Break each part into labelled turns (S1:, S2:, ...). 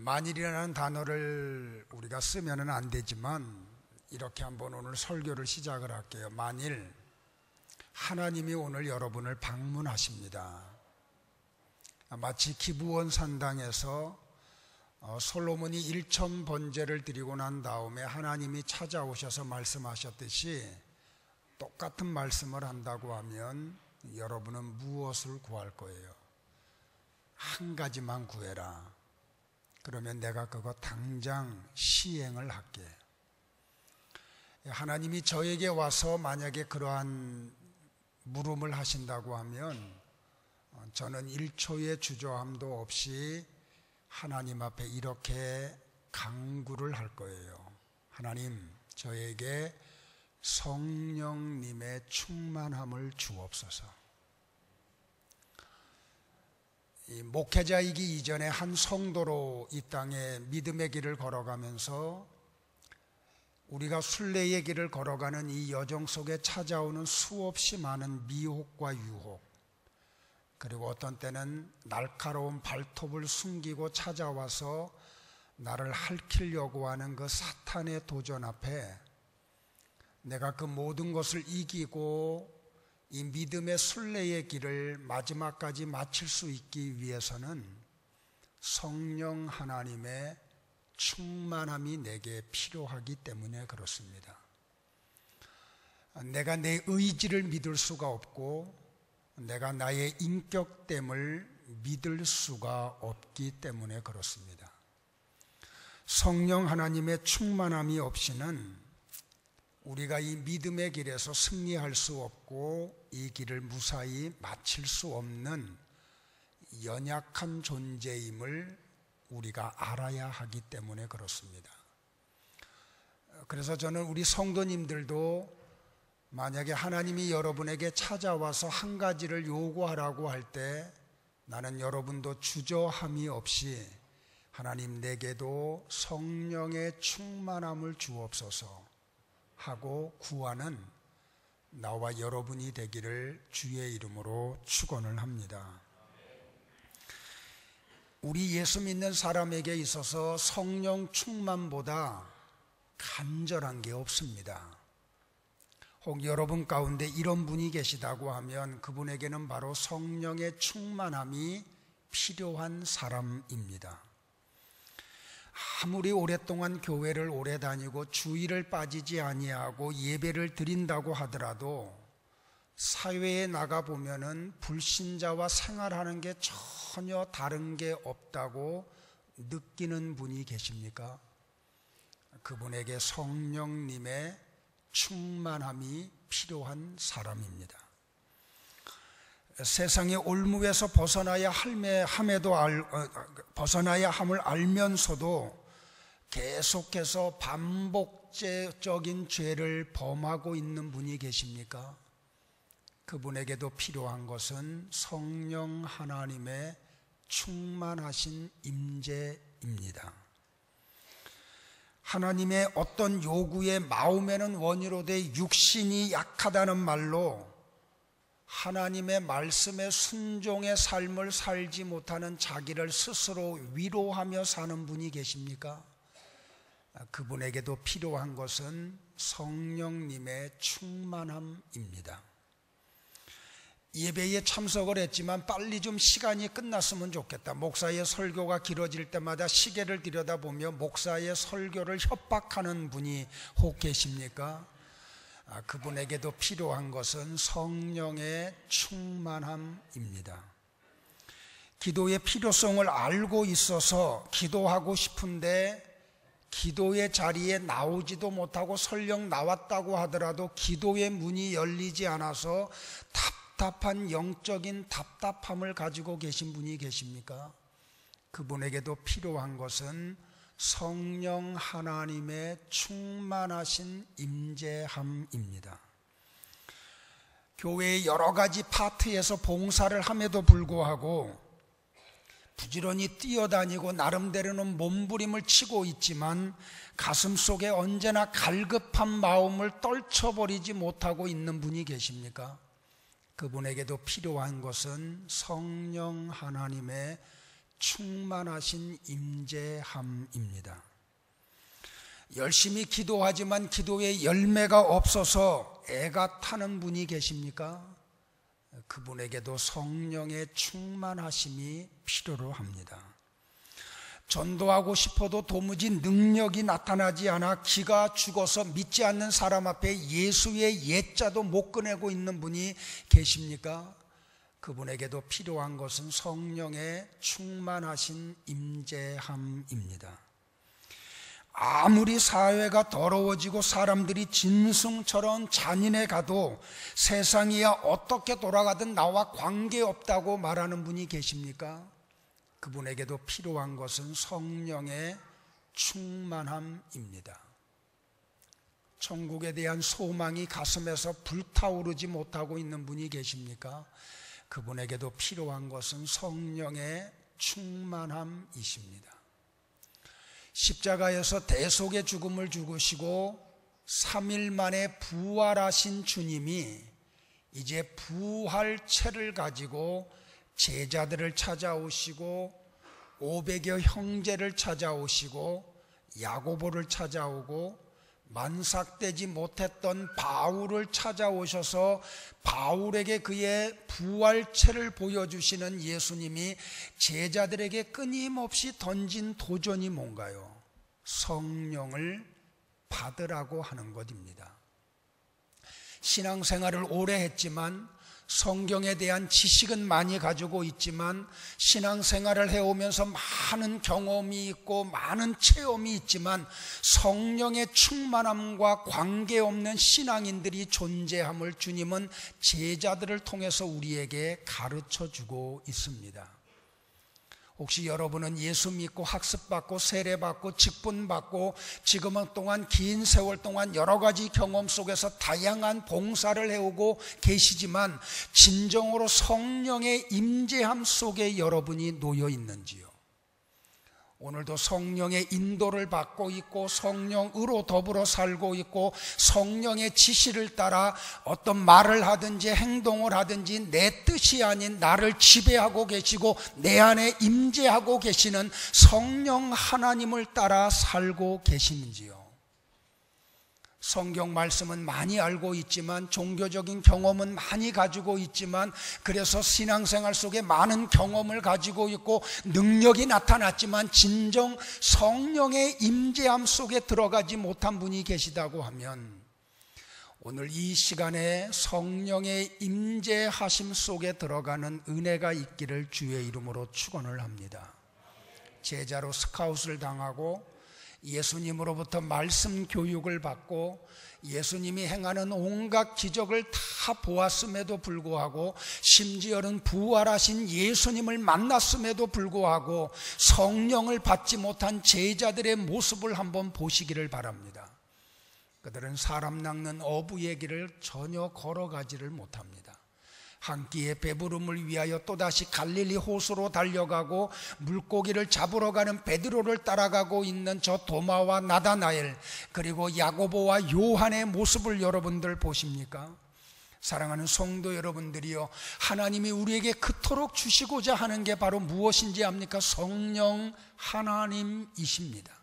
S1: 만일이라는 단어를 우리가 쓰면은 안 되지만 이렇게 한번 오늘 설교를 시작을 할게요. 만일 하나님이 오늘 여러분을 방문하십니다. 마치 기브온 산당에서 솔로몬이 1천 번제를 드리고 난 다음에 하나님이 찾아오셔서 말씀하셨듯이 똑같은 말씀을 한다고 하면 여러분은 무엇을 구할 거예요? 한 가지만 구해라. 그러면 내가 그거 당장 시행을 할게. 하나님이 저에게 와서 만약에 그러한 물음을 하신다고 하면 저는 1초의 주저함도 없이 하나님 앞에 이렇게 간구를 할 거예요. 하나님, 저에게 성령님의 충만함을 주옵소서. 이 목회자이기 이전에 한 성도로 이 땅에 믿음의 길을 걸어가면서 우리가 순례의 길을 걸어가는 이 여정 속에 찾아오는 수없이 많은 미혹과 유혹, 그리고 어떤 때는 날카로운 발톱을 숨기고 찾아와서 나를 핥히려고 하는 그 사탄의 도전 앞에 내가 그 모든 것을 이기고 이 믿음의 순례의 길을 마지막까지 마칠 수 있기 위해서는 성령 하나님의 충만함이 내게 필요하기 때문에 그렇습니다. 내가 내 의지를 믿을 수가 없고 내가 나의 인격됨을 믿을 수가 없기 때문에 그렇습니다. 성령 하나님의 충만함이 없이는 우리가 이 믿음의 길에서 승리할 수 없고 이 길을 무사히 마칠 수 없는 연약한 존재임을 우리가 알아야 하기 때문에 그렇습니다. 그래서 저는 우리 성도님들도 만약에 하나님이 여러분에게 찾아와서 한 가지를 요구하라고 할 때 나는 여러분도 주저함이 없이 하나님 내게도 성령의 충만함을 주옵소서 하고 구하는 나와 여러분이 되기를 주의 이름으로 축원을 합니다. 우리 예수 믿는 사람에게 있어서 성령 충만보다 간절한 게 없습니다. 혹 여러분 가운데 이런 분이 계시다고 하면 그분에게는 바로 성령의 충만함이 필요한 사람입니다. 아무리 오랫동안 교회를 오래 다니고 주일을 빠지지 아니하고 예배를 드린다고 하더라도 사회에 나가보면은 불신자와 생활하는 게 전혀 다른 게 없다고 느끼는 분이 계십니까? 그분에게 성령님의 충만함이 필요한 사람입니다. 세상의 올무에서 벗어나야 함을 알면서도 계속해서 반복적인 죄를 범하고 있는 분이 계십니까? 그분에게도 필요한 것은 성령 하나님의 충만하신 임재입니다. 하나님의 어떤 요구에 마음에는 원이로 돼 육신이 약하다는 말로 하나님의 말씀에 순종의 삶을 살지 못하는 자기를 스스로 위로하며 사는 분이 계십니까? 그분에게도 필요한 것은 성령님의 충만함입니다. 예배에 참석을 했지만 빨리 좀 시간이 끝났으면 좋겠다. 목사의 설교가 길어질 때마다 시계를 들여다보며 목사의 설교를 협박하는 분이 혹 계십니까? 그분에게도 필요한 것은 성령의 충만함입니다. 기도의 필요성을 알고 있어서 기도하고 싶은데 기도의 자리에 나오지도 못하고 설령 나왔다고 하더라도 기도의 문이 열리지 않아서 답답한 영적인 답답함을 가지고 계신 분이 계십니까? 그분에게도 필요한 것은 성령 하나님의 충만하신 임재함입니다. 교회의 여러 가지 파트에서 봉사를 함에도 불구하고 부지런히 뛰어다니고 나름대로는 몸부림을 치고 있지만 가슴속에 언제나 갈급한 마음을 떨쳐버리지 못하고 있는 분이 계십니까? 그분에게도 필요한 것은 성령 하나님의 충만하신 임재함입니다. 열심히 기도하지만 기도에 열매가 없어서 애가 타는 분이 계십니까? 그분에게도 성령의 충만하심이 필요로 합니다. 전도하고 싶어도 도무지 능력이 나타나지 않아 기가 죽어서 믿지 않는 사람 앞에 예수의 예자도 못 꺼내고 있는 분이 계십니까? 그분에게도 필요한 것은 성령의 충만하신 임재함입니다. 아무리 사회가 더러워지고 사람들이 진승처럼 잔인해 가도 세상이야 어떻게 돌아가든 나와 관계없다고 말하는 분이 계십니까? 그분에게도 필요한 것은 성령의 충만함입니다. 천국에 대한 소망이 가슴에서 불타오르지 못하고 있는 분이 계십니까? 그분에게도 필요한 것은 성령의 충만함이십니다. 십자가에서 대속의 죽음을 죽으시고 3일 만에 부활하신 주님이 이제 부활체를 가지고 제자들을 찾아오시고 500여 형제를 찾아오시고 야고보를 찾아오고 만삭되지 못했던 바울을 찾아오셔서 바울에게 그의 부활체를 보여주시는 예수님이 제자들에게 끊임없이 던진 도전이 뭔가요? 성령을 받으라고 하는 것입니다. 신앙생활을 오래 했지만 성경에 대한 지식은 많이 가지고 있지만 신앙생활을 해오면서 많은 경험이 있고 많은 체험이 있지만 성령의 충만함과 관계없는 신앙인들이 존재함을 주님은 제자들을 통해서 우리에게 가르쳐주고 있습니다. 혹시 여러분은 예수 믿고 학습받고 세례받고 직분받고 지금은 동안 긴 세월 동안 여러 가지 경험 속에서 다양한 봉사를 해오고 계시지만 진정으로 성령의 임재함 속에 여러분이 놓여 있는지요? 오늘도 성령의 인도를 받고 있고 성령으로 더불어 살고 있고 성령의 지시를 따라 어떤 말을 하든지 행동을 하든지 내 뜻이 아닌 나를 지배하고 계시고 내 안에 임재하고 계시는 성령 하나님을 따라 살고 계시는지요? 성경 말씀은 많이 알고 있지만 종교적인 경험은 많이 가지고 있지만 그래서 신앙생활 속에 많은 경험을 가지고 있고 능력이 나타났지만 진정 성령의 임재함 속에 들어가지 못한 분이 계시다고 하면 오늘 이 시간에 성령의 임재하심 속에 들어가는 은혜가 있기를 주의 이름으로 축원을 합니다. 제자로 스카웃을 당하고 예수님으로부터 말씀 교육을 받고 예수님이 행하는 온갖 기적을 다 보았음에도 불구하고 심지어는 부활하신 예수님을 만났음에도 불구하고 성령을 받지 못한 제자들의 모습을 한번 보시기를 바랍니다. 그들은 사람 낚는 어부의 길을 전혀 걸어가지를 못합니다. 한 끼의 배부름을 위하여 또다시 갈릴리 호수로 달려가고 물고기를 잡으러 가는 베드로를 따라가고 있는 저 도마와 나다나엘 그리고 야고보와 요한의 모습을 여러분들 보십니까? 사랑하는 성도 여러분들이요, 하나님이 우리에게 그토록 주시고자 하는 게 바로 무엇인지 압니까? 성령 하나님이십니다.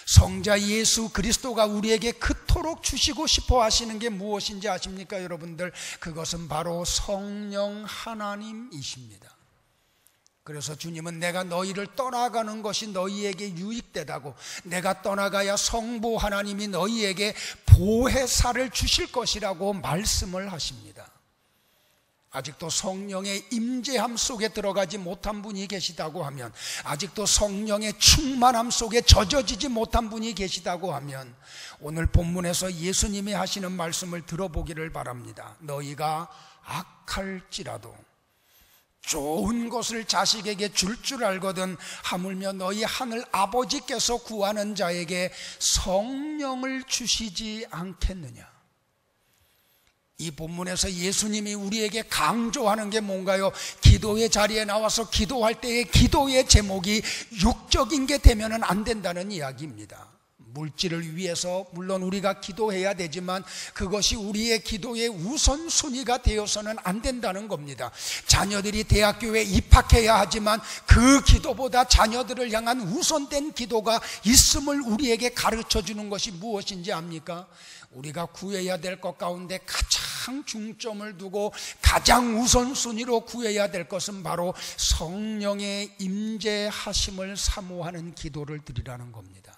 S1: 성자 예수 그리스도가 우리에게 그토록 주시고 싶어 하시는 게 무엇인지 아십니까 여러분들? 그것은 바로 성령 하나님이십니다. 그래서 주님은 내가 너희를 떠나가는 것이 너희에게 유익되다고, 내가 떠나가야 성부 하나님이 너희에게 보혜사를 주실 것이라고 말씀을 하십니다. 아직도 성령의 임재함 속에 들어가지 못한 분이 계시다고 하면, 아직도 성령의 충만함 속에 젖어지지 못한 분이 계시다고 하면 오늘 본문에서 예수님이 하시는 말씀을 들어보기를 바랍니다. 너희가 악할지라도 좋은 것을 자식에게 줄 줄 알거든 하물며 너희 하늘 아버지께서 구하는 자에게 성령을 주시지 않겠느냐. 이 본문에서 예수님이 우리에게 강조하는 게 뭔가요? 기도의 자리에 나와서 기도할 때의 기도의 제목이 육적인 게 되면 안 된다는 이야기입니다. 물질을 위해서 물론 우리가 기도해야 되지만 그것이 우리의 기도의 우선순위가 되어서는 안 된다는 겁니다. 자녀들이 대학교에 입학해야 하지만 그 기도보다 자녀들을 향한 우선된 기도가 있음을 우리에게 가르쳐 주는 것이 무엇인지 압니까? 우리가 구해야 될 것 가운데 가장 중점을 두고 가장 우선순위로 구해야 될 것은 바로 성령의 임재하심을 사모하는 기도를 드리라는 겁니다.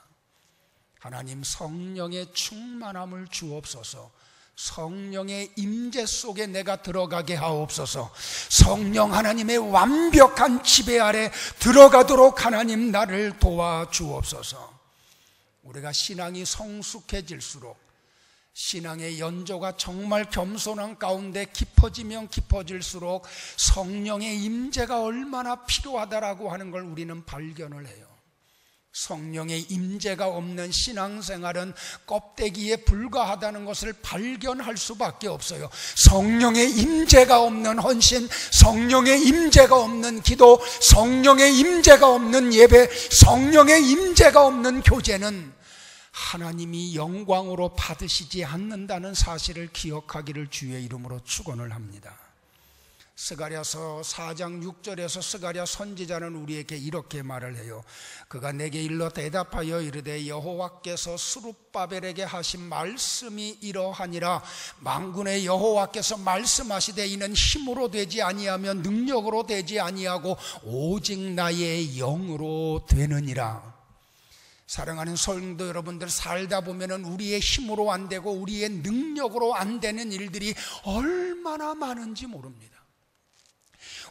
S1: 하나님, 성령의 충만함을 주옵소서. 성령의 임재 속에 내가 들어가게 하옵소서. 성령 하나님의 완벽한 지배 아래 들어가도록 하나님 나를 도와주옵소서. 우리가 신앙이 성숙해질수록, 신앙의 연조가 정말 겸손한 가운데 깊어지면 깊어질수록 성령의 임재가 얼마나 필요하다라고 하는 걸 우리는 발견을 해요. 성령의 임재가 없는 신앙생활은 껍데기에 불과하다는 것을 발견할 수밖에 없어요. 성령의 임재가 없는 헌신, 성령의 임재가 없는 기도, 성령의 임재가 없는 예배, 성령의 임재가 없는 교제는 하나님이 영광으로 받으시지 않는다는 사실을 기억하기를 주의 이름으로 축원을 합니다. 스가랴서 4장 6절에서 스가랴 선지자는 우리에게 이렇게 말을 해요. 그가 내게 일러 대답하여 이르되 여호와께서 스룹바벨에게 하신 말씀이 이러하니라. 만군의 여호와께서 말씀하시되 이는 힘으로 되지 아니하며 능력으로 되지 아니하고 오직 나의 영으로 되느니라. 사랑하는 성도 여러분들, 살다 보면은 우리의 힘으로 안 되고 우리의 능력으로 안 되는 일들이 얼마나 많은지 모릅니다.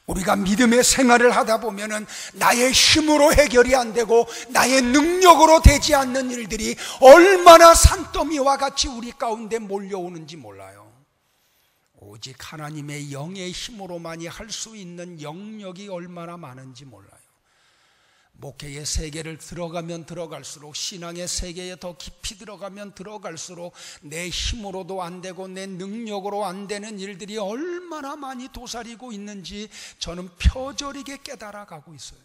S1: 우리가 믿음의 생활을 하다 보면은 나의 힘으로 해결이 안 되고 나의 능력으로 되지 않는 일들이 얼마나 산더미와 같이 우리 가운데 몰려오는지 몰라요. 오직 하나님의 영의 힘으로만이 할 수 있는 영역이 얼마나 많은지 몰라요. 목회의 세계를 들어가면 들어갈수록, 신앙의 세계에 더 깊이 들어가면 들어갈수록 내 힘으로도 안 되고 내 능력으로 안 되는 일들이 얼마나 많이 도사리고 있는지 저는 표절하게 깨달아가고 있어요.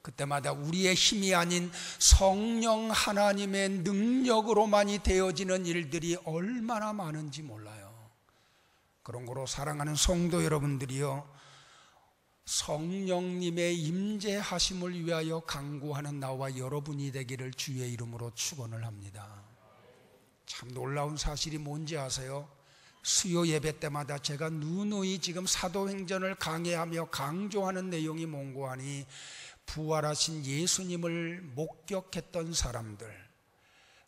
S1: 그때마다 우리의 힘이 아닌 성령 하나님의 능력으로만이 되어지는 일들이 얼마나 많은지 몰라요. 그런 거로 사랑하는 성도 여러분들이요, 성령님의 임재하심을 위하여 간구하는 나와 여러분이 되기를 주의 이름으로 축원을 합니다. 참 놀라운 사실이 뭔지 아세요? 수요 예배 때마다 제가 누누이 지금 사도행전을 강해하며 강조하는 내용이 뭔고 하니, 부활하신 예수님을 목격했던 사람들,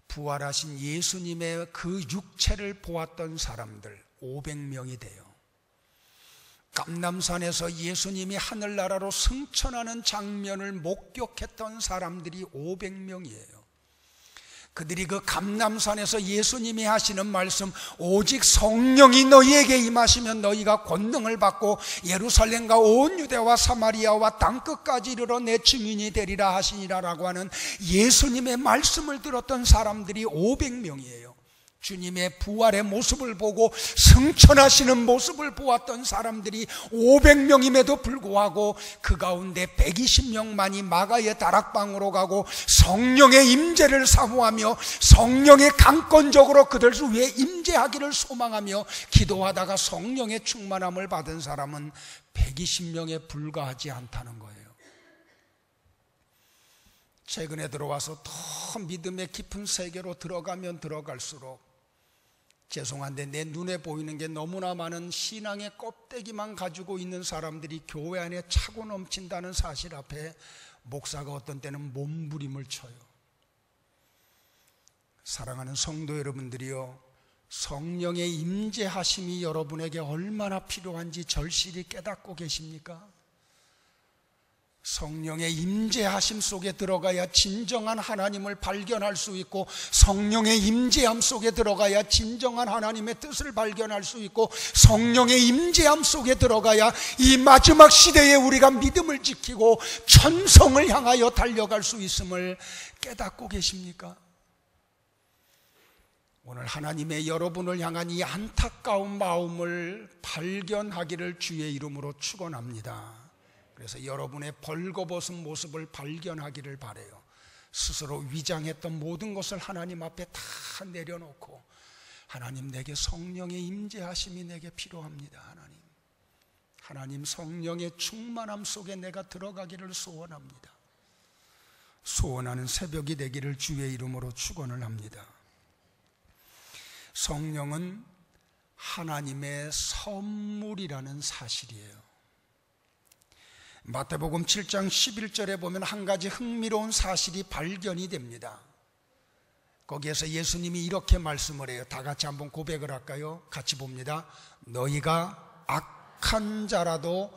S1: 부활하신 예수님의 그 육체를 보았던 사람들 500명이 돼요. 감람산에서 예수님이 하늘나라로 승천하는 장면을 목격했던 사람들이 500명이에요. 그들이 그 감람산에서 예수님이 하시는 말씀, 오직 성령이 너희에게 임하시면 너희가 권능을 받고 예루살렘과 온 유대와 사마리아와 땅끝까지 이르러 내 증인이 되리라 하시니라라고 하는 예수님의 말씀을 들었던 사람들이 500명이에요. 주님의 부활의 모습을 보고 승천하시는 모습을 보았던 사람들이 500명임에도 불구하고 그 가운데 120명만이 마가의 다락방으로 가고 성령의 임재를 사모하며 성령의 강권적으로 그들 위에 임재하기를 소망하며 기도하다가 성령의 충만함을 받은 사람은 120명에 불과하지 않다는 거예요. 최근에 들어와서 더 믿음의 깊은 세계로 들어가면 들어갈수록 죄송한데 내 눈에 보이는 게 너무나 많은 신앙의 껍데기만 가지고 있는 사람들이 교회 안에 차고 넘친다는 사실 앞에 목사가 어떤 때는 몸부림을 쳐요. 사랑하는 성도 여러분들이요, 성령의 임재하심이 여러분에게 얼마나 필요한지 절실히 깨닫고 계십니까? 성령의 임재하심 속에 들어가야 진정한 하나님을 발견할 수 있고, 성령의 임재함 속에 들어가야 진정한 하나님의 뜻을 발견할 수 있고, 성령의 임재함 속에 들어가야 이 마지막 시대에 우리가 믿음을 지키고 천성을 향하여 달려갈 수 있음을 깨닫고 계십니까? 오늘 하나님의 여러분을 향한 이 안타까운 마음을 발견하기를 주의 이름으로 축원합니다. 그래서 여러분의 벌거벗은 모습을 발견하기를 바라요. 스스로 위장했던 모든 것을 하나님 앞에 다 내려놓고, 하나님, 내게 성령의 임재하심이 내게 필요합니다. 하나님 성령의 충만함 속에 내가 들어가기를 소원합니다. 소원하는 새벽이 되기를 주의 이름으로 축원을 합니다. 성령은 하나님의 선물이라는 사실이에요. 마태복음 7장 11절에 보면 한 가지 흥미로운 사실이 발견이 됩니다. 거기에서 예수님이 이렇게 말씀을 해요. 다 같이 한번 고백을 할까요? 같이 봅니다. 너희가 악한 자라도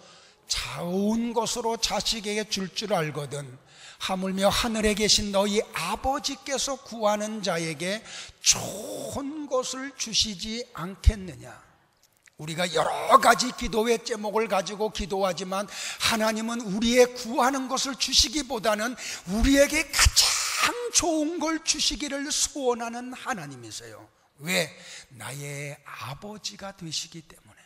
S1: 좋은 것으로 자식에게 줄 줄 알거든 하물며 하늘에 계신 너희 아버지께서 구하는 자에게 좋은 것을 주시지 않겠느냐. 우리가 여러 가지 기도의 제목을 가지고 기도하지만 하나님은 우리의 구하는 것을 주시기보다는 우리에게 가장 좋은 걸 주시기를 소원하는 하나님이세요. 왜? 나의 아버지가 되시기 때문에.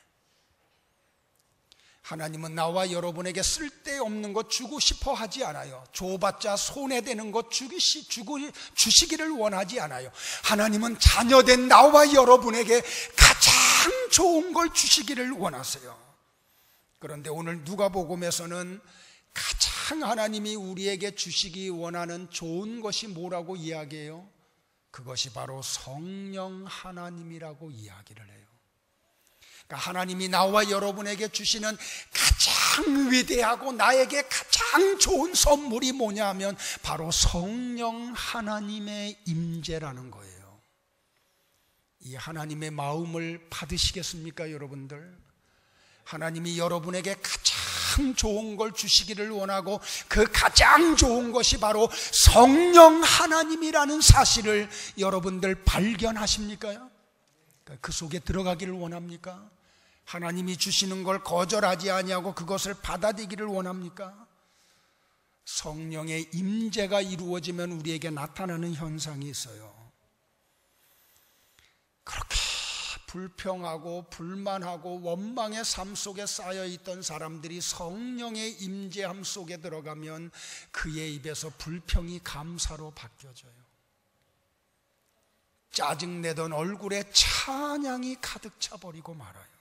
S1: 하나님은 나와 여러분에게 쓸데없는 것 주고 싶어 하지 않아요. 줘봤자 손해되는 것 주시기를 원하지 않아요. 하나님은 자녀된 나와 여러분에게 가장 좋은 걸 주시기를 원하세요. 그런데 오늘 누가복음에서는 가장 하나님이 우리에게 주시기 원하는 좋은 것이 뭐라고 이야기해요? 그것이 바로 성령 하나님이라고 이야기를 해요. 하나님이 나와 여러분에게 주시는 가장 위대하고 나에게 가장 좋은 선물이 뭐냐 하면 바로 성령 하나님의 임재라는 거예요. 이 하나님의 마음을 받으시겠습니까, 여러분들? 하나님이 여러분에게 가장 좋은 걸 주시기를 원하고 그 가장 좋은 것이 바로 성령 하나님이라는 사실을 여러분들 발견하십니까? 그 속에 들어가기를 원합니까? 하나님이 주시는 걸 거절하지 아니하고 그것을 받아들이기를 원합니까? 성령의 임재가 이루어지면 우리에게 나타나는 현상이 있어요. 그렇게 불평하고 불만하고 원망의 삶 속에 쌓여있던 사람들이 성령의 임재함 속에 들어가면 그의 입에서 불평이 감사로 바뀌어져요. 짜증내던 얼굴에 찬양이 가득 차버리고 말아요.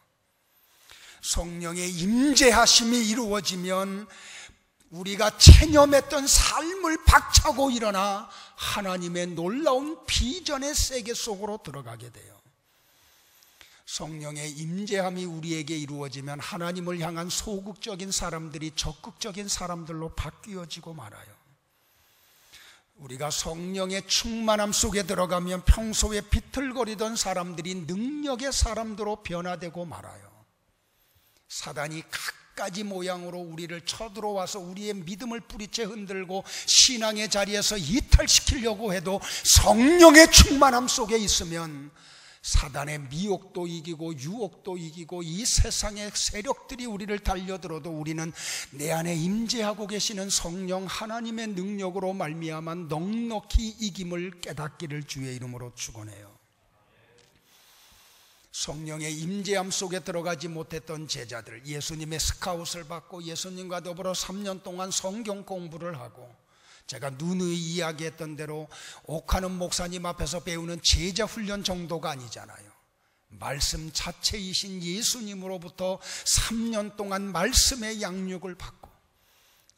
S1: 성령의 임재하심이 이루어지면 우리가 체념했던 삶을 박차고 일어나 하나님의 놀라운 비전의 세계 속으로 들어가게 돼요. 성령의 임재함이 우리에게 이루어지면 하나님을 향한 소극적인 사람들이 적극적인 사람들로 바뀌어지고 말아요. 우리가 성령의 충만함 속에 들어가면 평소에 비틀거리던 사람들이 능력의 사람들로 변화되고 말아요. 사단이 갖가지 모양으로 우리를 쳐들어와서 우리의 믿음을 뿌리채 흔들고 신앙의 자리에서 이탈시키려고 해도 성령의 충만함 속에 있으면 사단의 미혹도 이기고 유혹도 이기고 이 세상의 세력들이 우리를 달려들어도 우리는 내 안에 임재하고 계시는 성령 하나님의 능력으로 말미암아 넉넉히 이김을 깨닫기를 주의 이름으로 축원해요. 성령의 임재함 속에 들어가지 못했던 제자들, 예수님의 스카웃을 받고 예수님과 더불어 3년 동안 성경 공부를 하고 제가 누누이 이야기했던 대로 옥하는 목사님 앞에서 배우는 제자 훈련 정도가 아니잖아요. 말씀 자체이신 예수님으로부터 3년 동안 말씀의 양육을 받고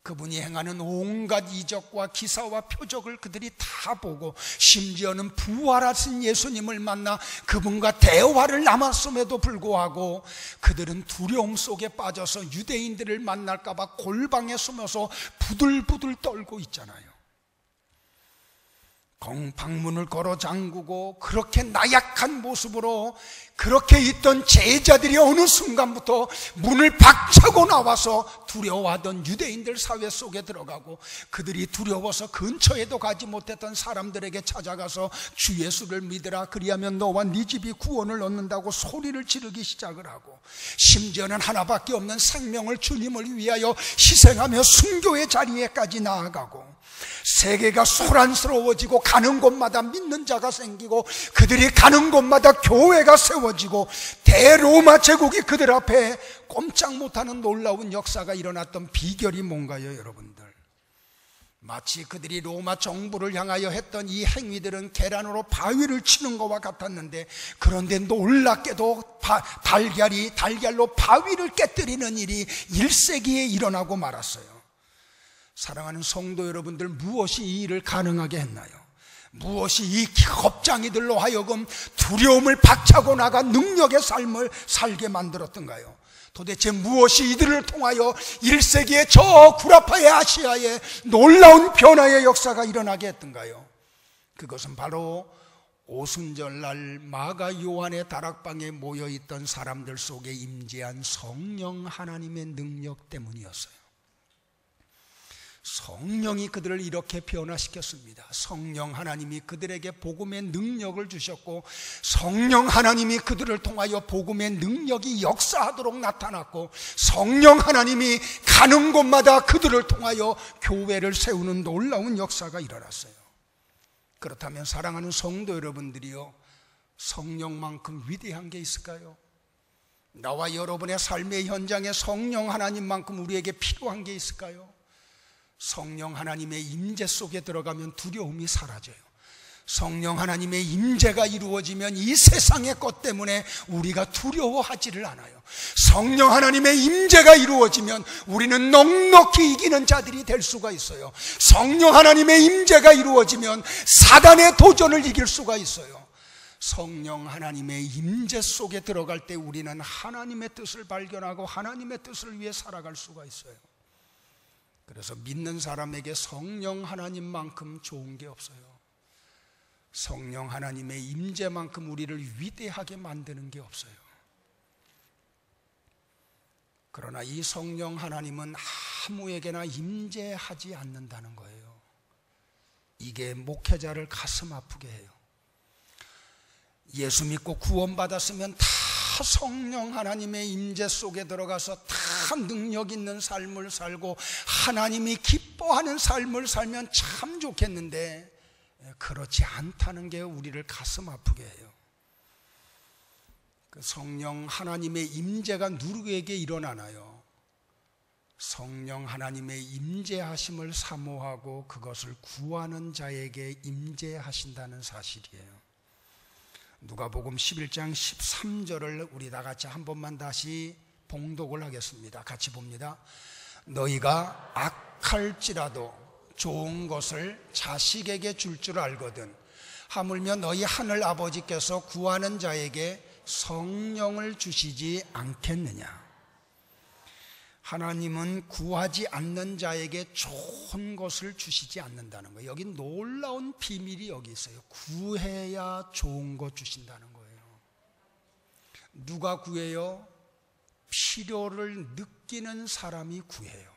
S1: 그분이 행하는 온갖 이적과 기사와 표적을 그들이 다 보고 심지어는 부활하신 예수님을 만나 그분과 대화를 나눴음에도 불구하고 그들은 두려움 속에 빠져서 유대인들을 만날까 봐 골방에 숨어서 부들부들 떨고 있잖아요. 방문을 걸어 잠그고 그렇게 나약한 모습으로 그렇게 있던 제자들이 어느 순간부터 문을 박차고 나와서 두려워하던 유대인들 사회 속에 들어가고 그들이 두려워서 근처에도 가지 못했던 사람들에게 찾아가서 주 예수를 믿으라 그리하면 너와 네 집이 구원을 얻는다고 소리를 지르기 시작을 하고 심지어는 하나밖에 없는 생명을 주님을 위하여 희생하며 순교의 자리에까지 나아가고 세계가 소란스러워지고 가는 곳마다 믿는 자가 생기고 그들이 가는 곳마다 교회가 세워지고 대로마 제국이 그들 앞에 꼼짝 못하는 놀라운 역사가 일어났던 비결이 뭔가요, 여러분들? 마치 그들이 로마 정부를 향하여 했던 이 행위들은 계란으로 바위를 치는 것과 같았는데, 그런데 놀랍게도 달걀로 바위를 깨뜨리는 일이 1세기에 일어나고 말았어요. 사랑하는 성도 여러분들, 무엇이 이 일을 가능하게 했나요? 무엇이 이 겁장이들로 하여금 두려움을 박차고 나가 능력의 삶을 살게 만들었던가요? 도대체 무엇이 이들을 통하여 1세기에 저 구라파의 아시아에 놀라운 변화의 역사가 일어나게 했던가요? 그것은 바로 오순절날 마가 요한의 다락방에 모여있던 사람들 속에 임재한 성령 하나님의 능력 때문이었어요. 성령이 그들을 이렇게 변화시켰습니다. 성령 하나님이 그들에게 복음의 능력을 주셨고, 성령 하나님이 그들을 통하여 복음의 능력이 역사하도록 나타났고, 성령 하나님이 가는 곳마다 그들을 통하여 교회를 세우는 놀라운 역사가 일어났어요. 그렇다면 사랑하는 성도 여러분들이요, 성령만큼 위대한 게 있을까요? 나와 여러분의 삶의 현장에 성령 하나님만큼 우리에게 필요한 게 있을까요? 성령 하나님의 임재 속에 들어가면 두려움이 사라져요. 성령 하나님의 임재가 이루어지면 이 세상의 것 때문에 우리가 두려워하지를 않아요. 성령 하나님의 임재가 이루어지면 우리는 넉넉히 이기는 자들이 될 수가 있어요. 성령 하나님의 임재가 이루어지면 사단의 도전을 이길 수가 있어요. 성령 하나님의 임재 속에 들어갈 때 우리는 하나님의 뜻을 발견하고 하나님의 뜻을 위해 살아갈 수가 있어요. 그래서 믿는 사람에게 성령 하나님만큼 좋은 게 없어요. 성령 하나님의 임재만큼 우리를 위대하게 만드는 게 없어요. 그러나 이 성령 하나님은 아무에게나 임재하지 않는다는 거예요. 이게 목회자를 가슴 아프게 해요. 예수 믿고 구원받았으면 다 성령 하나님의 임재 속에 들어가서 다 능력 있는 삶을 살고 하나님이 기뻐하는 삶을 살면 참 좋겠는데, 그렇지 않다는 게 우리를 가슴 아프게 해요. 그 성령 하나님의 임재가 누구에게 일어나나요? 성령 하나님의 임재하심을 사모하고 그것을 구하는 자에게 임재하신다는 사실이에요. 누가복음 11장 13절을 우리 다 같이 한 번만 다시 봉독을 하겠습니다. 같이 봅니다. 너희가 악할지라도 좋은 것을 자식에게 줄 줄 알거든 하물며 너희 하늘 아버지께서 구하는 자에게 성령을 주시지 않겠느냐. 하나님은 구하지 않는 자에게 좋은 것을 주시지 않는다는 거예요. 여기 놀라운 비밀이 여기 있어요. 구해야 좋은 것 주신다는 거예요. 누가 구해요? 필요를 느끼는 사람이 구해요.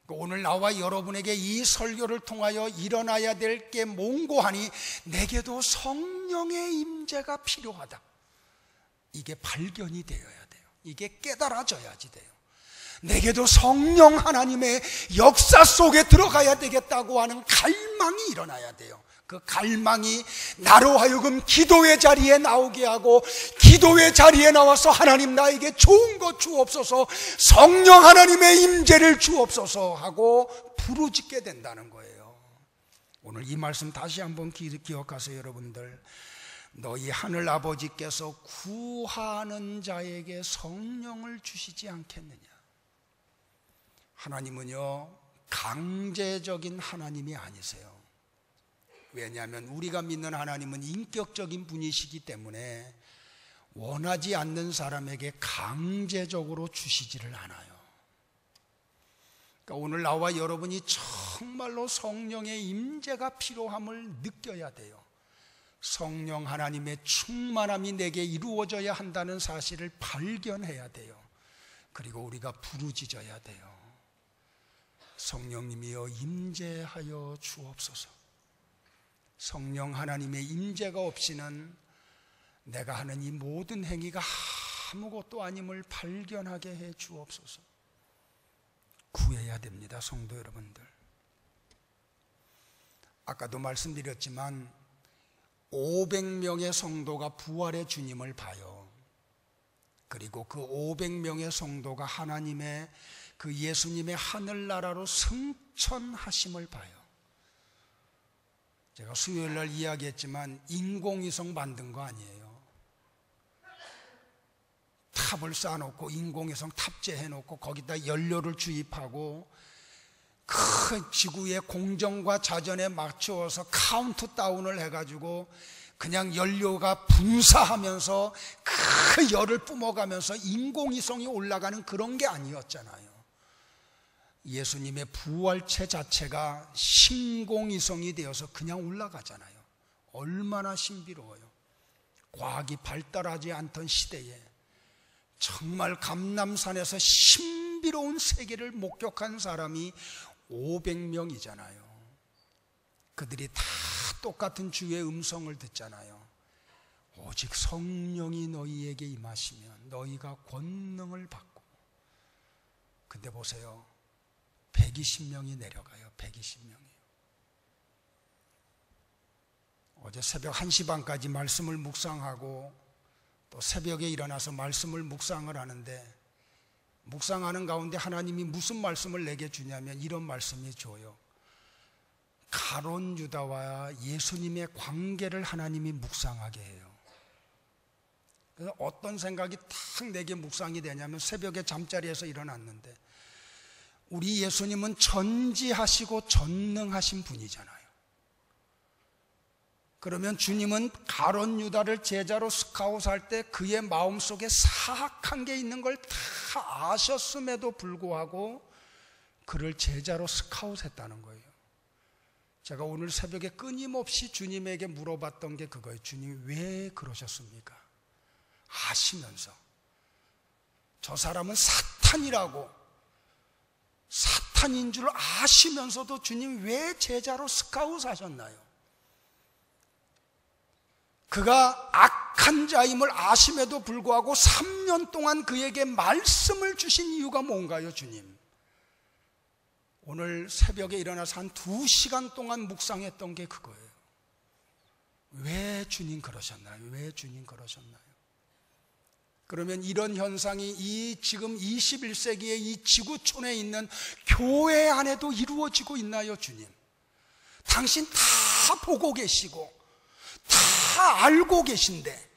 S1: 오늘 나와 여러분에게 이 설교를 통하여 일어나야 될 게 몽고하니 내게도 성령의 임재가 필요하다. 이게 발견이 되어야 돼요. 이게 깨달아져야지 돼요. 내게도 성령 하나님의 역사 속에 들어가야 되겠다고 하는 갈망이 일어나야 돼요. 그 갈망이 나로 하여금 기도의 자리에 나오게 하고, 기도의 자리에 나와서 하나님 나에게 좋은 것 주옵소서, 성령 하나님의 임재를 주옵소서 하고 부르짖게 된다는 거예요. 오늘 이 말씀 다시 한번 기억하세요. 여러분들, 너희 하늘 아버지께서 구하는 자에게 성령을 주시지 않겠느냐. 하나님은요, 강제적인 하나님이 아니세요. 왜냐하면 우리가 믿는 하나님은 인격적인 분이시기 때문에 원하지 않는 사람에게 강제적으로 주시지를 않아요. 그러니까 오늘 나와 여러분이 정말로 성령의 임재가 필요함을 느껴야 돼요. 성령 하나님의 충만함이 내게 이루어져야 한다는 사실을 발견해야 돼요. 그리고 우리가 부르짖어야 돼요. 성령님이여 임재하여 주옵소서. 성령 하나님의 임재가 없이는 내가 하는 이 모든 행위가 아무것도 아님을 발견하게 해 주옵소서. 구해야 됩니다, 성도 여러분들. 아까도 말씀드렸지만 500명의 성도가 부활의 주님을 봐요. 그리고 그 500명의 성도가 하나님의 그 예수님의 하늘나라로 승천하심을 봐요. 제가 수요일날 이야기했지만 인공위성 만든 거 아니에요. 탑을 쌓아놓고 인공위성 탑재해놓고 거기다 연료를 주입하고 큰 지구의 공정과 자전에 맞추어서 카운트다운을 해가지고 그냥 연료가 분사하면서 그 열을 뿜어가면서 인공위성이 올라가는 그런 게 아니었잖아요. 예수님의 부활체 자체가 신공위성이 되어서 그냥 올라가잖아요. 얼마나 신비로워요. 과학이 발달하지 않던 시대에 정말 감람산에서 신비로운 세계를 목격한 사람이 500명이잖아요. 그들이 다 똑같은 주의 음성을 듣잖아요. 오직 성령이 너희에게 임하시면 너희가 권능을 받고. 근데 보세요, 120명이 내려가요. 120명이. 어제 새벽 1시 반까지 말씀을 묵상하고 또 새벽에 일어나서 말씀을 묵상을 하는데, 묵상하는 가운데 하나님이 무슨 말씀을 내게 주냐면 이런 말씀이 줘요. 가룟 유다와 예수님의 관계를 하나님이 묵상하게 해요. 그래서 어떤 생각이 탁 내게 묵상이 되냐면, 새벽에 잠자리에서 일어났는데 우리 예수님은 전지하시고 전능하신 분이잖아요. 그러면 주님은 가룟 유다를 제자로 스카웃할 때 그의 마음속에 사악한 게 있는 걸 다 아셨음에도 불구하고 그를 제자로 스카웃했다는 거예요. 제가 오늘 새벽에 끊임없이 주님에게 물어봤던 게 그거예요. 주님, 왜 그러셨습니까? 아시면서. 저 사람은 사탄이라고, 사탄인 줄 아시면서도 주님 왜 제자로 스카웃하셨나요? 그가 악한 자임을 아심에도 불구하고 3년 동안 그에게 말씀을 주신 이유가 뭔가요, 주님? 오늘 새벽에 일어나서 한 2시간 동안 묵상했던 게 그거예요. 왜 주님 그러셨나요? 왜 주님 그러셨나요? 그러면 이런 현상이 이 지금 21세기의 이 지구촌에 있는 교회 안에도 이루어지고 있나요, 주님? 당신 다 보고 계시고 다 알고 계신데,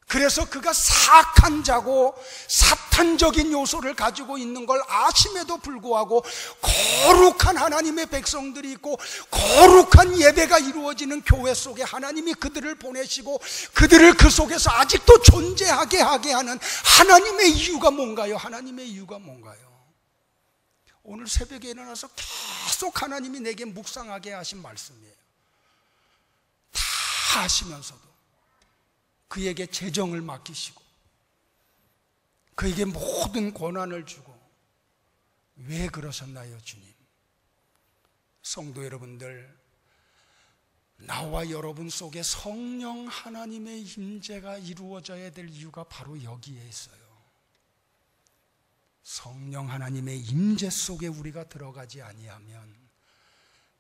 S1: 그래서 그가 사악한 자고 사탄적인 요소를 가지고 있는 걸 아심에도 불구하고 거룩한 하나님의 백성들이 있고 거룩한 예배가 이루어지는 교회 속에 하나님이 그들을 보내시고 그들을 그 속에서 아직도 존재하게 하게 하는 하나님의 이유가 뭔가요? 하나님의 이유가 뭔가요? 오늘 새벽에 일어나서 계속 하나님이 내게 묵상하게 하신 말씀이에요. 다 하시면서도 그에게 재정을 맡기시고 그에게 모든 권한을 주고. 왜 그러셨나요, 주님? 성도 여러분들, 나와 여러분 속에 성령 하나님의 임재가 이루어져야 될 이유가 바로 여기에 있어요. 성령 하나님의 임재 속에 우리가 들어가지 아니하면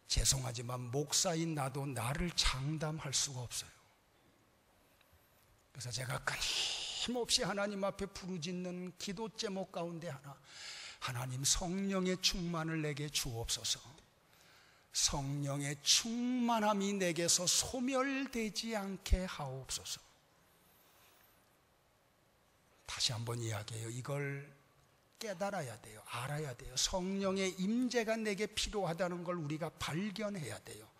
S1: 죄송하지만 목사인 나도 나를 장담할 수가 없어요. 그래서 제가 끊임없이 하나님 앞에 부르짖는 기도 제목 가운데 하나, 하나님 성령의 충만을 내게 주옵소서. 성령의 충만함이 내게서 소멸되지 않게 하옵소서. 다시 한번 이야기해요. 이걸 깨달아야 돼요. 알아야 돼요. 성령의 임재가 내게 필요하다는 걸 우리가 발견해야 돼요.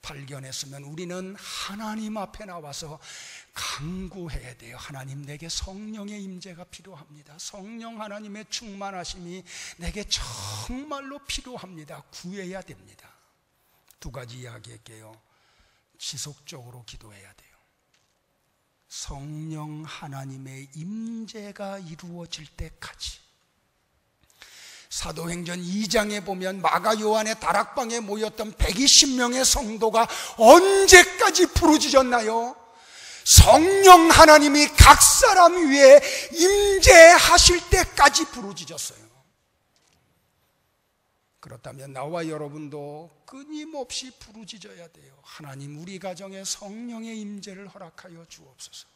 S1: 발견했으면 우리는 하나님 앞에 나와서 간구해야 돼요. 하나님, 내게 성령의 임재가 필요합니다. 성령 하나님의 충만하심이 내게 정말로 필요합니다. 구해야 됩니다. 2가지 이야기할게요. 지속적으로 기도해야 돼요. 성령 하나님의 임재가 이루어질 때까지. 사도행전 2장에 보면 마가 요한의 다락방에 모였던 120명의 성도가 언제까지 부르짖었나요? 성령 하나님이 각 사람 위에 임재하실 때까지 부르짖었어요. 그렇다면 나와 여러분도 끊임없이 부르짖어야 돼요. 하나님, 우리 가정에 성령의 임재를 허락하여 주옵소서.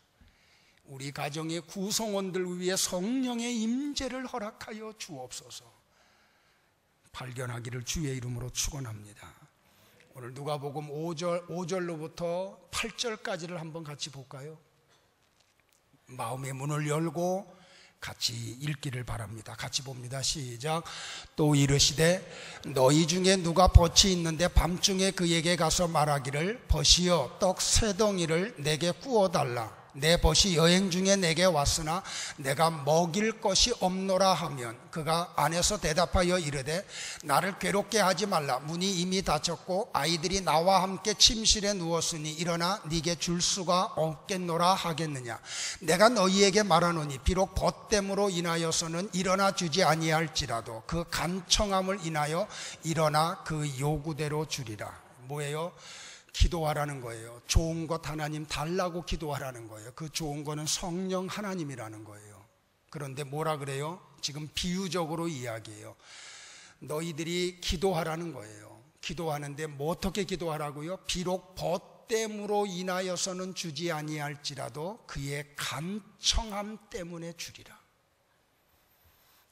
S1: 우리 가정의 구성원들 위해 성령의 임재를 허락하여 주옵소서. 발견하기를 주의 이름으로 축원합니다. 오늘 누가복음 5절로부터 8절까지를 한번 같이 볼까요? 마음의 문을 열고 같이 읽기를 바랍니다. 같이 봅니다. 시작. 또 이르시되 너희 중에 누가 벗이 있는데 밤중에 그에게 가서 말하기를 벗이여 떡 세 덩이를 내게 구워달라. 내 벗이 여행 중에 내게 왔으나 내가 먹일 것이 없노라 하면 그가 안에서 대답하여 이르되 나를 괴롭게 하지 말라. 문이 이미 닫혔고 아이들이 나와 함께 침실에 누웠으니 일어나 네게 줄 수가 없겠노라 하겠느냐. 내가 너희에게 말하노니 비록 벗됨으로 인하여서는 일어나 주지 아니할지라도 그 간청함을 인하여 일어나 그 요구대로 주리라. 뭐예요? 기도하라는 거예요. 좋은 것 하나님 달라고 기도하라는 거예요. 그 좋은 거는 성령 하나님이라는 거예요. 그런데 뭐라 그래요? 지금 비유적으로 이야기해요. 너희들이 기도하라는 거예요. 기도하는데 뭐 어떻게 기도하라고요? 비록 벗됨으로 인하여서는 주지 아니할지라도 그의 간청함 때문에 주리라.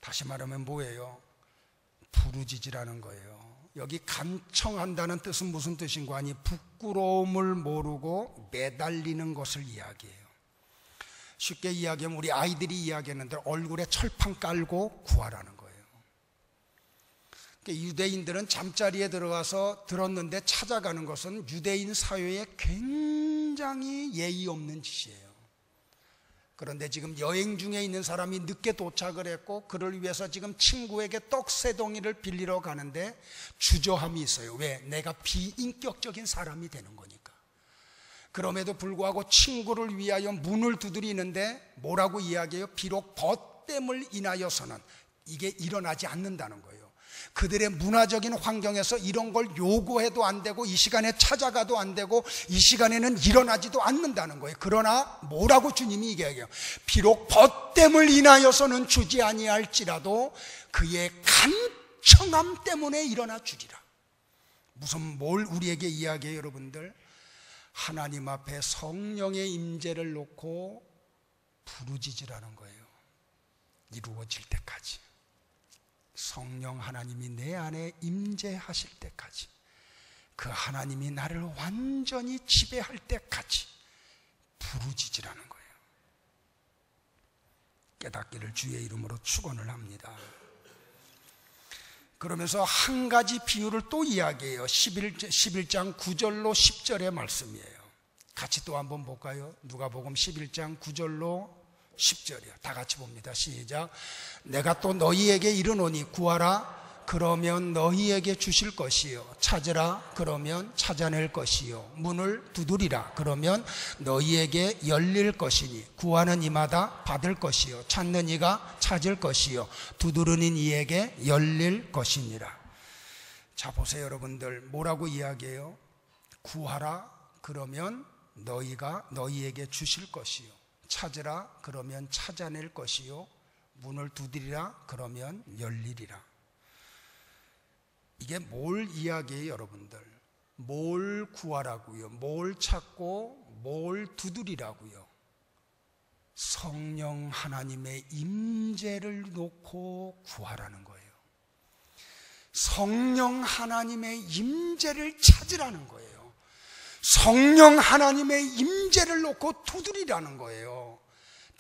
S1: 다시 말하면 뭐예요? 부르짖으라는 거예요. 여기 간청한다는 뜻은 무슨 뜻인가 하니 부끄러움을 모르고 매달리는 것을 이야기해요. 쉽게 이야기하면 우리 아이들이 이야기했는데 얼굴에 철판 깔고 구하라는 거예요. 유대인들은 잠자리에 들어가서 들었는데 찾아가는 것은 유대인 사회에 굉장히 예의 없는 짓이에요. 그런데 지금 여행 중에 있는 사람이 늦게 도착을 했고 그를 위해서 지금 친구에게 떡 세 덩이를 빌리러 가는데 주저함이 있어요. 왜? 내가 비인격적인 사람이 되는 거니까. 그럼에도 불구하고 친구를 위하여 문을 두드리는데 뭐라고 이야기해요? 비록 벗됨을 인하여서는 이게 일어나지 않는다는 거예요. 그들의 문화적인 환경에서 이런 걸 요구해도 안 되고 이 시간에 찾아가도 안 되고 이 시간에는 일어나지도 않는다는 거예요. 그러나 뭐라고 주님이 얘기해요? 비록 벗됨을 인하여서는 주지 아니할지라도 그의 간청함 때문에 일어나 주리라. 무슨 뭘 우리에게 이야기해요, 여러분들? 하나님 앞에 성령의 임재를 놓고 부르짖으라는 거예요. 이루어질 때까지. 성령 하나님이 내 안에 임재하실 때까지, 그 하나님이 나를 완전히 지배할 때까지 부르짖으라는 거예요. 깨닫기를 주의 이름으로 축원을 합니다. 그러면서 한 가지 비유를 또 이야기해요. 11장 9절로 10절의 말씀이에요. 같이 또 한번 볼까요? 누가복음 11장 9절로 10절이요. 다 같이 봅니다. 시작. 내가 또 너희에게 이르노니 구하라 그러면 너희에게 주실 것이요 찾으라 그러면 찾아낼 것이요 문을 두드리라 그러면 너희에게 열릴 것이니 구하는 이마다 받을 것이요 찾는 이가 찾을 것이요 두드리는 이에게 열릴 것이니라. 자, 보세요, 여러분들. 뭐라고 이야기해요? 구하라 그러면 너희에게 주실 것이요 찾으라 그러면 찾아낼 것이요 문을 두드리라 그러면 열리리라. 이게 뭘 이야기해요, 여러분들? 뭘 구하라고요? 뭘 찾고 뭘 두드리라고요? 성령 하나님의 임재를 놓고 구하라는 거예요. 성령 하나님의 임재를 찾으라는 거예요. 성령 하나님의 임재를 놓고 두드리라는 거예요.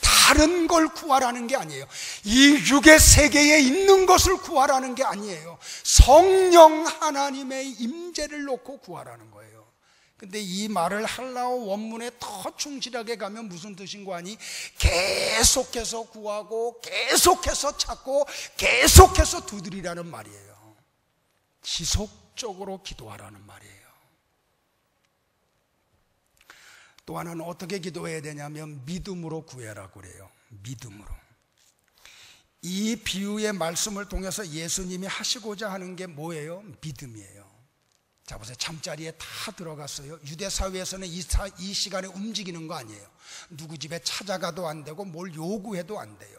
S1: 다른 걸 구하라는 게 아니에요. 이 육의 세계에 있는 것을 구하라는 게 아니에요. 성령 하나님의 임재를 놓고 구하라는 거예요. 근데 이 말을 할라어 원문에 더 충실하게 가면 무슨 뜻인가 하니 계속해서 구하고 계속해서 찾고 계속해서 두드리라는 말이에요. 지속적으로 기도하라는 말이에요. 또 하나는 어떻게 기도해야 되냐면 믿음으로 구해라고 그래요. 믿음으로. 이 비유의 말씀을 통해서 예수님이 하시고자 하는 게 뭐예요? 믿음이에요. 자, 보세요. 잠자리에 다 들어갔어요. 유대 사회에서는 이 시간에 움직이는 거 아니에요. 누구 집에 찾아가도 안 되고 뭘 요구해도 안 돼요.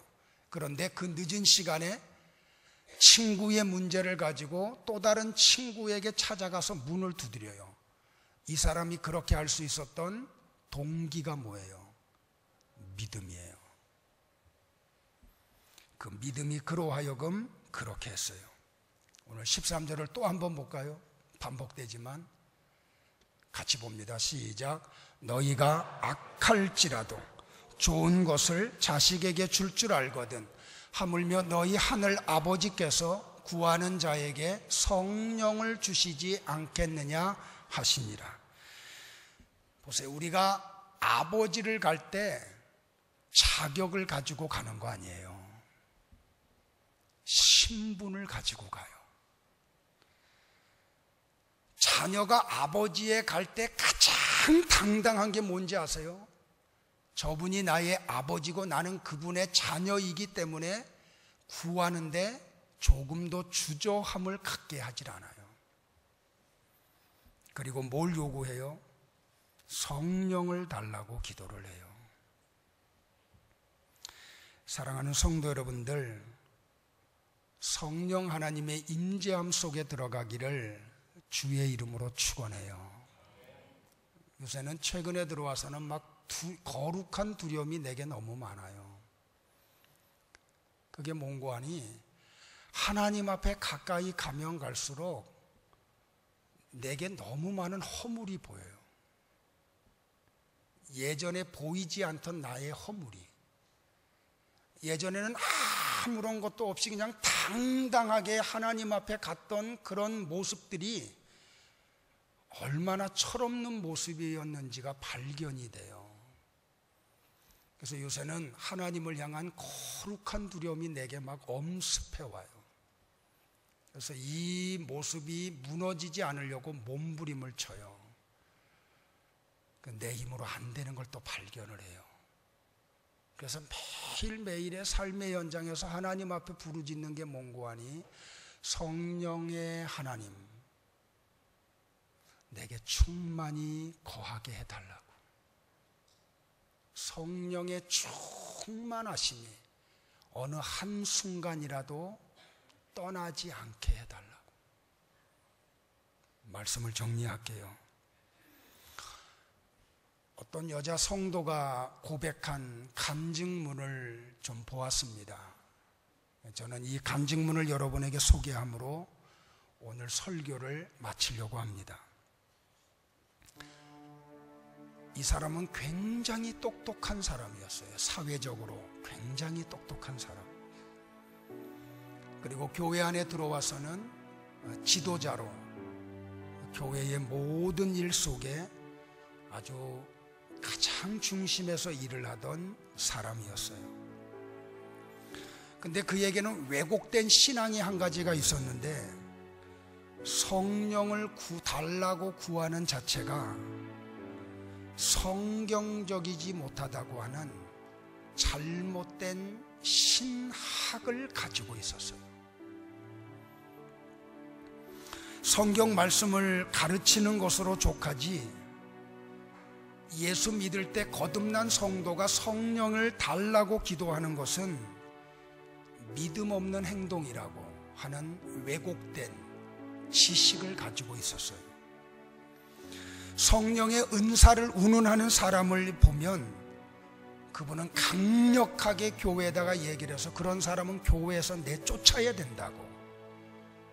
S1: 그런데 그 늦은 시간에 친구의 문제를 가지고 또 다른 친구에게 찾아가서 문을 두드려요. 이 사람이 그렇게 할 수 있었던 동기가 뭐예요? 믿음이에요. 그 믿음이 그로 하여금 그렇게 했어요. 오늘 13절을 또 한번 볼까요? 반복되지만 같이 봅니다. 시작. 너희가 악할지라도 좋은 것을 자식에게 줄 줄 알거든 하물며 너희 하늘 아버지께서 구하는 자에게 성령을 주시지 않겠느냐 하시니라. 보세요. 우리가 아버지를 갈 때 자격을 가지고 가는 거 아니에요. 신분을 가지고 가요. 자녀가 아버지에 갈 때 가장 당당한 게 뭔지 아세요? 저분이 나의 아버지고 나는 그분의 자녀이기 때문에 구하는데 조금도 주저함을 갖게 하질 않아요. 그리고 뭘 요구해요? 성령을 달라고 기도를 해요. 사랑하는 성도 여러분들, 성령 하나님의 임재함 속에 들어가기를 주의 이름으로 축원해요. 요새는 최근에 들어와서는 막 거룩한 두려움이 내게 너무 많아요. 그게 뭔고 하니 하나님 앞에 가까이 가면 갈수록 내게 너무 많은 허물이 보여요. 예전에 보이지 않던 나의 허물이, 예전에는 아무런 것도 없이 그냥 당당하게 하나님 앞에 갔던 그런 모습들이 얼마나 철없는 모습이었는지가 발견이 돼요. 그래서 요새는 하나님을 향한 거룩한 두려움이 내게 막 엄습해와요. 그래서 이 모습이 무너지지 않으려고 몸부림을 쳐요. 내 힘으로 안 되는 걸 또 발견을 해요. 그래서 매일매일의 삶의 현장에서 하나님 앞에 부르짖는 게 뭔고 하니 성령의 하나님, 내게 충만히 거하게 해달라고. 성령의 충만하심이 어느 한순간이라도 떠나지 않게 해달라고. 말씀을 정리할게요. 어떤 여자 성도가 고백한 간증문을 좀 보았습니다. 저는 이 간증문을 여러분에게 소개함으로 오늘 설교를 마치려고 합니다. 이 사람은 굉장히 똑똑한 사람이었어요. 사회적으로 굉장히 똑똑한 사람. 그리고 교회 안에 들어와서는 지도자로 교회의 모든 일 속에 아주 가장 중심에서 일을 하던 사람이었어요. 근데 그에게는 왜곡된 신앙이 한 가지가 있었는데, 성령을 달라고 구하는 자체가 성경적이지 못하다고 하는 잘못된 신학을 가지고 있었어요. 성경 말씀을 가르치는 것으로 족하지, 예수 믿을 때 거듭난 성도가 성령을 달라고 기도하는 것은 믿음 없는 행동이라고 하는 왜곡된 지식을 가지고 있었어요. 성령의 은사를 운운하는 사람을 보면 그분은 강력하게 교회에다가 얘기를 해서 그런 사람은 교회에서 내쫓아야 된다고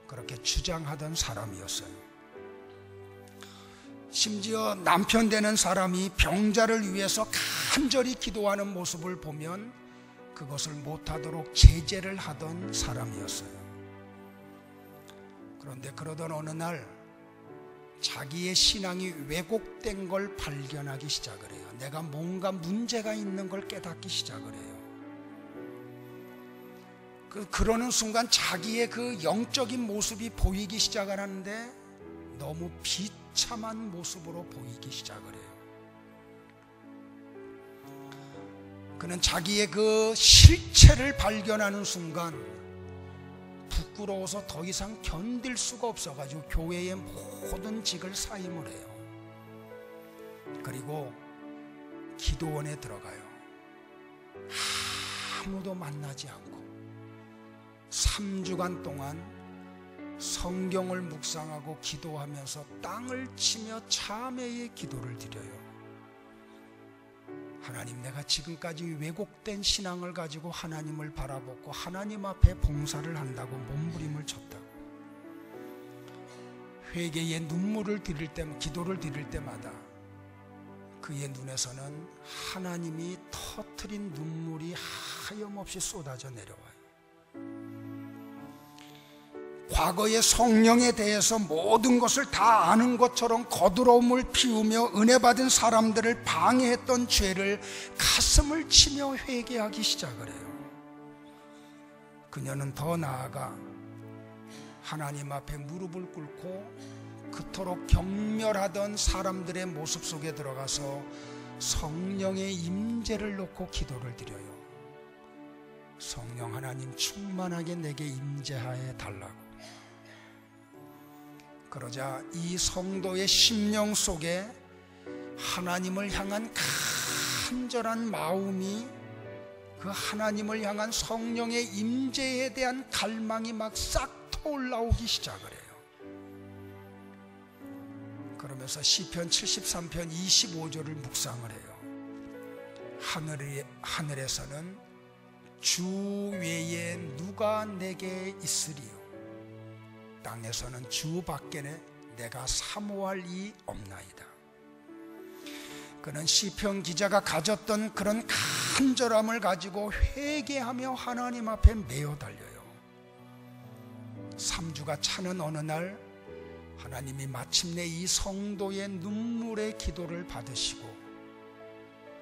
S1: 그렇게 주장하던 사람이었어요. 심지어 남편 되는 사람이 병자를 위해서 간절히 기도하는 모습을 보면 그것을 못하도록 제재를 하던 사람이었어요. 그런데 그러던 어느 날 자기의 신앙이 왜곡된 걸 발견하기 시작을 해요. 내가 뭔가 문제가 있는 걸 깨닫기 시작을 해요. 그러는 순간 자기의 그 영적인 모습이 보이기 시작을 하는데 너무 비참한 모습으로 보이기 시작을 해요. 그는 자기의 그 실체를 발견하는 순간 부끄러워서 더 이상 견딜 수가 없어가지고 교회의 모든 직을 사임을 해요. 그리고 기도원에 들어가요. 아무도 만나지 않고 3주간 동안 성경을 묵상하고 기도하면서 땅을 치며 참회의 기도를 드려요. 하나님, 내가 지금까지 왜곡된 신앙을 가지고 하나님을 바라보고 하나님 앞에 봉사를 한다고 몸부림을 쳤다고. 회개의 눈물을 드릴 때, 기도를 드릴 때마다 그의 눈에서는 하나님이 터뜨린 눈물이 하염없이 쏟아져 내려와요. 과거의 성령에 대해서 모든 것을 다 아는 것처럼 거두러움을 피우며 은혜 받은 사람들을 방해했던 죄를 가슴을 치며 회개하기 시작을 해요. 그녀는 더 나아가 하나님 앞에 무릎을 꿇고 그토록 경멸하던 사람들의 모습 속에 들어가서 성령의 임재를 놓고 기도를 드려요. 성령 하나님, 충만하게 내게 임재하여 달라고. 그러자 이 성도의 심령 속에 하나님을 향한 간절한 마음이, 그 하나님을 향한 성령의 임재에 대한 갈망이 막 싹 올라오기 시작을 해요. 그러면서 시편 73편 25절을 묵상을 해요. 하늘에서는 주 외에 누가 내게 있으리요, 땅에서는 주 밖에는 내가 사모할 이 없나이다. 그는 시편 기자가 가졌던 그런 간절함을 가지고 회개하며 하나님 앞에 매어 달려요. 3주가 차는 어느 날 하나님이 마침내 이 성도의 눈물의 기도를 받으시고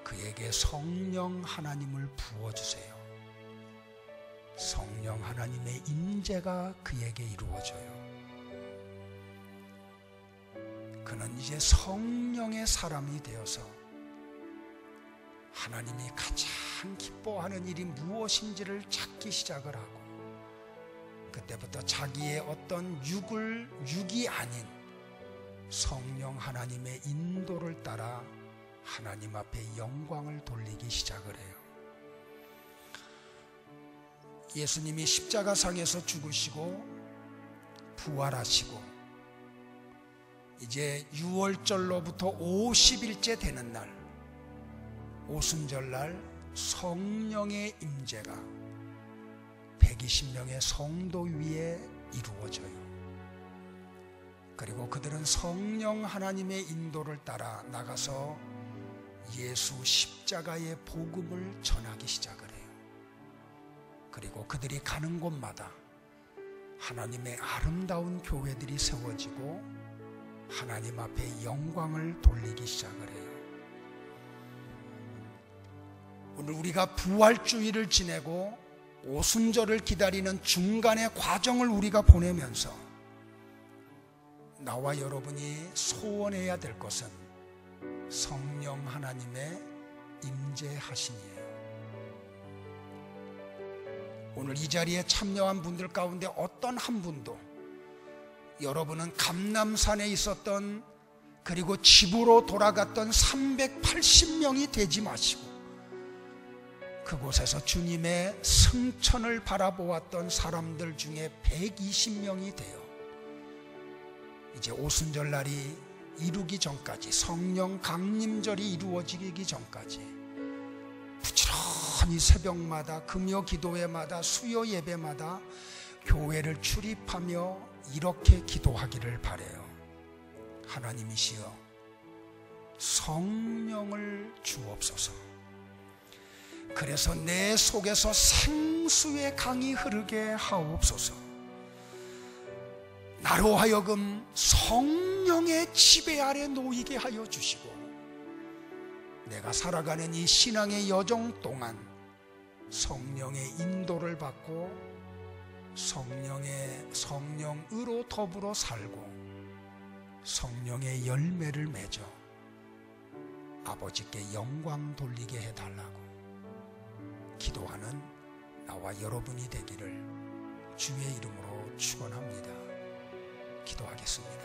S1: 그에게 성령 하나님을 부어주세요. 성령 하나님의 임재가 그에게 이루어져요. 그는 이제 성령의 사람이 되어서 하나님이 가장 기뻐하는 일이 무엇인지를 찾기 시작을 하고, 그때부터 자기의 어떤 육이 아닌 성령 하나님의 인도를 따라 하나님 앞에 영광을 돌리기 시작을 해요. 예수님이 십자가상에서 죽으시고 부활하시고 이제 6월절로부터 50일째 되는 날, 오순절날 성령의 임재가 120명의 성도 위에 이루어져요. 그리고 그들은 성령 하나님의 인도를 따라 나가서 예수 십자가의 복음을 전하기 시작을 해요. 그리고 그들이 가는 곳마다 하나님의 아름다운 교회들이 세워지고 하나님 앞에 영광을 돌리기 시작을 해요. 오늘 우리가 부활주의를 지내고 오순절을 기다리는 중간의 과정을 우리가 보내면서 나와 여러분이 소원해야 될 것은 성령 하나님의 임재하심이에요. 오늘 이 자리에 참여한 분들 가운데 어떤 한 분도 여러분은 감람산에 있었던, 그리고 집으로 돌아갔던 380명이 되지 마시고 그곳에서 주님의 승천을 바라보았던 사람들 중에 120명이 되어 이제 오순절날이 이루기 전까지, 성령 강림절이 이루어지기 전까지 부지런히 새벽마다, 금요 기도회마다, 수요 예배마다 교회를 출입하며 이렇게 기도하기를 바라요. 하나님이시여, 성령을 주옵소서. 그래서 내 속에서 생수의 강이 흐르게 하옵소서. 나로 하여금 성령의 지배 아래 놓이게 하여 주시고, 내가 살아가는 이 신앙의 여정 동안 성령의 인도를 받고 성령으로 더불어 살고 성령의 열매를 맺어 아버지께 영광 돌리게 해달라고 기도하는 나와 여러분이 되기를 주의 이름으로 축원합니다. 기도하겠습니다.